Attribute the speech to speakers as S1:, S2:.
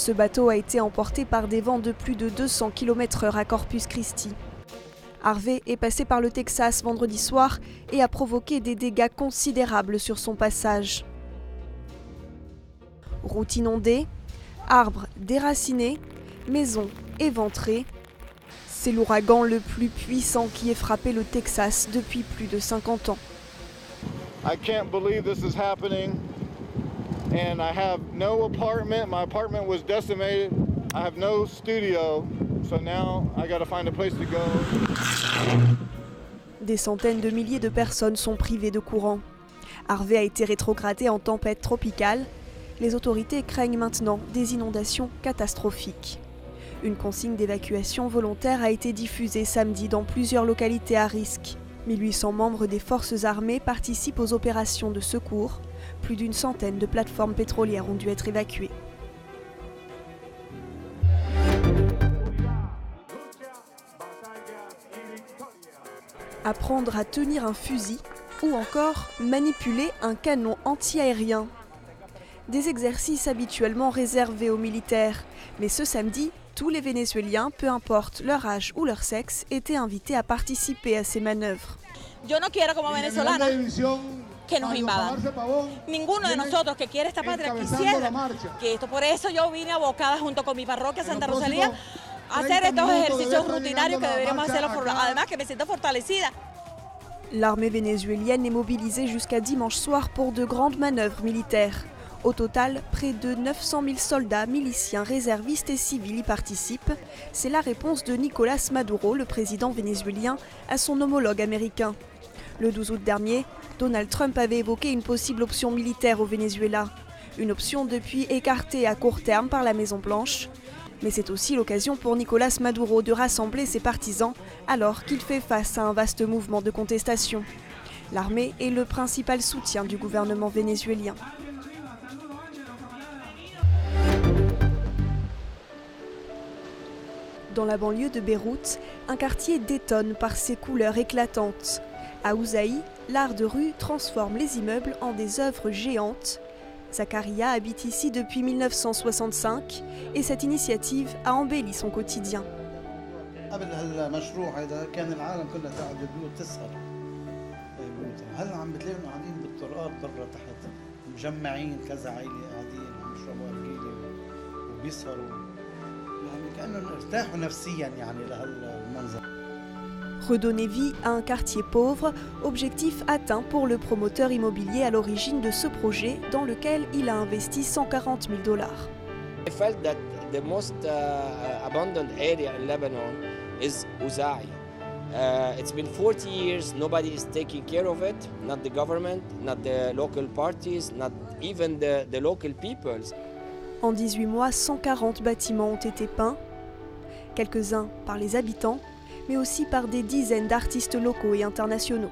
S1: Ce bateau a été emporté par des vents de plus de 200 km/h à Corpus Christi. Harvey est passé par le Texas vendredi soir et a provoqué des dégâts considérables sur son passage. Routes inondées, arbres déracinés, maisons éventrées. C'est l'ouragan le plus puissant qui ait frappé le Texas depuis plus de 50 ans.
S2: I can't believe this is happening. And I have no apartment. My apartment was decimated. I have no studio. So now I got to find a place to go.
S1: Des centaines de milliers de personnes sont privées de courant. Harvey a été rétrogradé en tempête tropicale. Les autorités craignent maintenant des inondations catastrophiques. Une consigne d'évacuation volontaire a été diffusée samedi dans plusieurs localités à risque. 1800 membres des forces armées participent aux opérations de secours. Plus d'une centaine de plateformes pétrolières ont dû être évacuées. Apprendre à tenir un fusil ou encore manipuler un canon anti-aérien. Des exercices habituellement réservés aux militaires. Mais ce samedi, tous les Vénézuéliens, peu importe leur âge ou leur sexe, étaient invités à participer à ces manœuvres.
S3: Yo no quiero como venezolana que nos invadan. Ninguno de nosotros que quiere esta patria quisiera que esto. Por eso yo vine abocada junto con mi parroquia Santa Rosalía a hacer estos ejercicios rutinarios que deberíamos hacerlos. Además que me siento fortalecida.
S1: L'armée vénézuélienne est mobilisée jusqu'à dimanche soir pour de grandes manœuvres militaires. Au total, près de 900 000 soldats, miliciens, réservistes et civils y participent. C'est la réponse de Nicolás Maduro, le président vénézuélien, à son homologue américain. Le 12 août dernier, Donald Trump avait évoqué une possible option militaire au Venezuela. Une option depuis écartée à court terme par la Maison-Blanche. Mais c'est aussi l'occasion pour Nicolás Maduro de rassembler ses partisans alors qu'il fait face à un vaste mouvement de contestation. L'armée est le principal soutien du gouvernement vénézuélien. Dans la banlieue de Beyrouth, un quartier détonne par ses couleurs éclatantes. À Ouzaï, l'art de rue transforme les immeubles en des œuvres géantes. Zakaria habite ici depuis 1965 et cette initiative a embelli son quotidien. Redonner vie à un quartier pauvre, objectif atteint pour le promoteur immobilier à l'origine de ce projet dans lequel il a investi $140 000.
S4: I felt that the most abandoned area in Lebanon is Ouzaï. It's been 40 years, nobody is taking care of it, not the government, not the local parties, not even the local peoples.
S1: En 18 mois, 140 bâtiments ont été peints, quelques-uns par les habitants, mais aussi par des dizaines d'artistes locaux et internationaux.